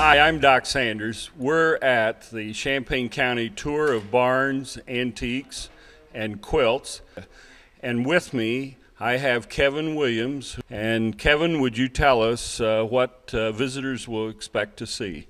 Hi, I'm Doc Sanders. We're at the Champaign County Tour of Barns, Antiques, and Quilts. And with me, I have Kevin Williams. And Kevin, would you tell us what visitors will expect to see?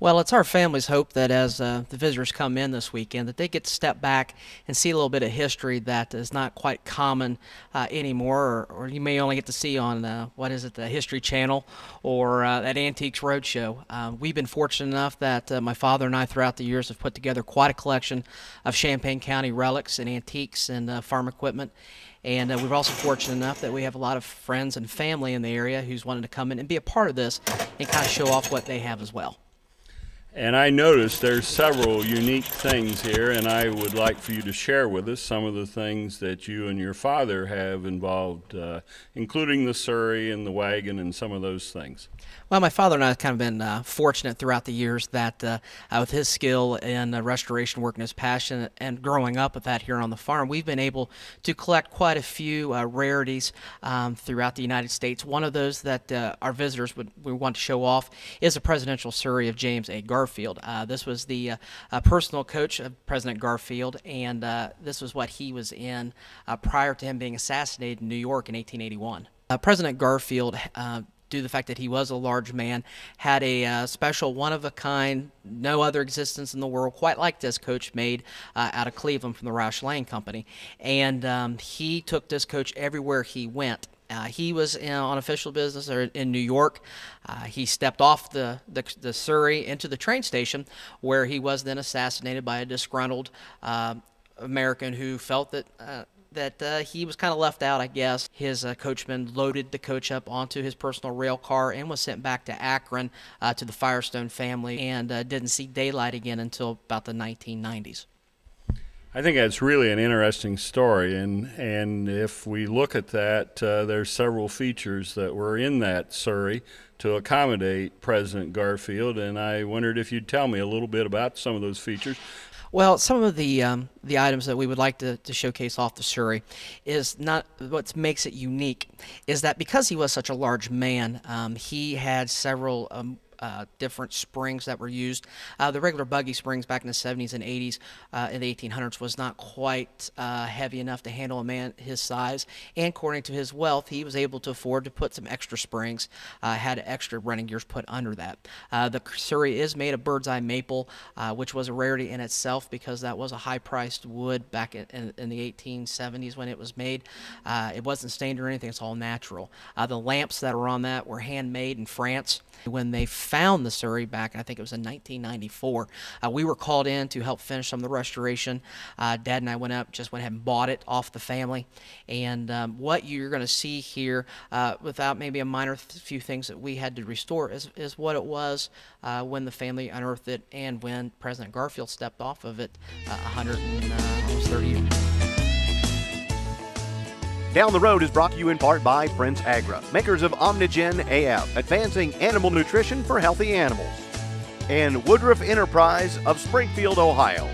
Well, it's our family's hope that as the visitors come in this weekend, that they get to step back and see a little bit of history that is not quite common anymore, or you may only get to see on, the History Channel or at Antiques Roadshow. We've been fortunate enough that my father and I throughout the years have put together quite a collection of Champaign County relics and antiques and farm equipment. And we're also fortunate enough that we have a lot of friends and family in the area who's wanted to come in and be a part of this and kind of show off what they have as well. And I noticed there's several unique things here, and I would like for you to share with us some of the things that you and your father have involved, including the surrey and the wagon and some of those things. Well, my father and I have kind of been fortunate throughout the years that with his skill in restoration work and his passion and growing up with that here on the farm, we've been able to collect quite a few rarities throughout the United States. One of those that our visitors would want to show off is a presidential surrey of James A. Garfield. This was the personal coach of President Garfield, and this was what he was in prior to him being assassinated in New York in 1881. President Garfield, due to the fact that he was a large man, had a special one-of-a-kind, no other existence in the world quite like this coach made out of Cleveland from the Roush Lang Company. And he took this coach everywhere he went. He was on official business in New York. He stepped off the Surrey into the train station, where he was then assassinated by a disgruntled American who felt that he was kind of left out, I guess. His coachman loaded the coach up onto his personal rail car and was sent back to Akron to the Firestone family, and didn't see daylight again until about the 1990s. I think that's really an interesting story, and if we look at that, there's several features that were in that surrey to accommodate President Garfield, and I wondered if you'd tell me a little bit about some of those features. Well, some of the items that we would like to showcase off the surrey is not what makes it unique, is that because he was such a large man, he had several different springs that were used. The regular buggy springs back in the 70s and 80s in the 1800s was not quite heavy enough to handle a man his size, and according to his wealth, he was able to afford to put some extra springs, had extra running gears put under that. The surrey is made of bird's eye maple, which was a rarity in itself because that was a high-priced wood back in the 1870s when it was made. It wasn't stained or anything, it's all natural. The lamps that were on that were handmade in France. When they found the surrey back, I think it was in 1994, we were called in to help finish some of the restoration. Dad and I went ahead and bought it off the family. And what you're going to see here, without maybe a minor few things that we had to restore, is what it was when the family unearthed it and when President Garfield stepped off of it 130 years. Down the Road is brought to you in part by Prince Agra, makers of Omnigen AF, advancing animal nutrition for healthy animals, and Woodruff Enterprise of Springfield, Ohio.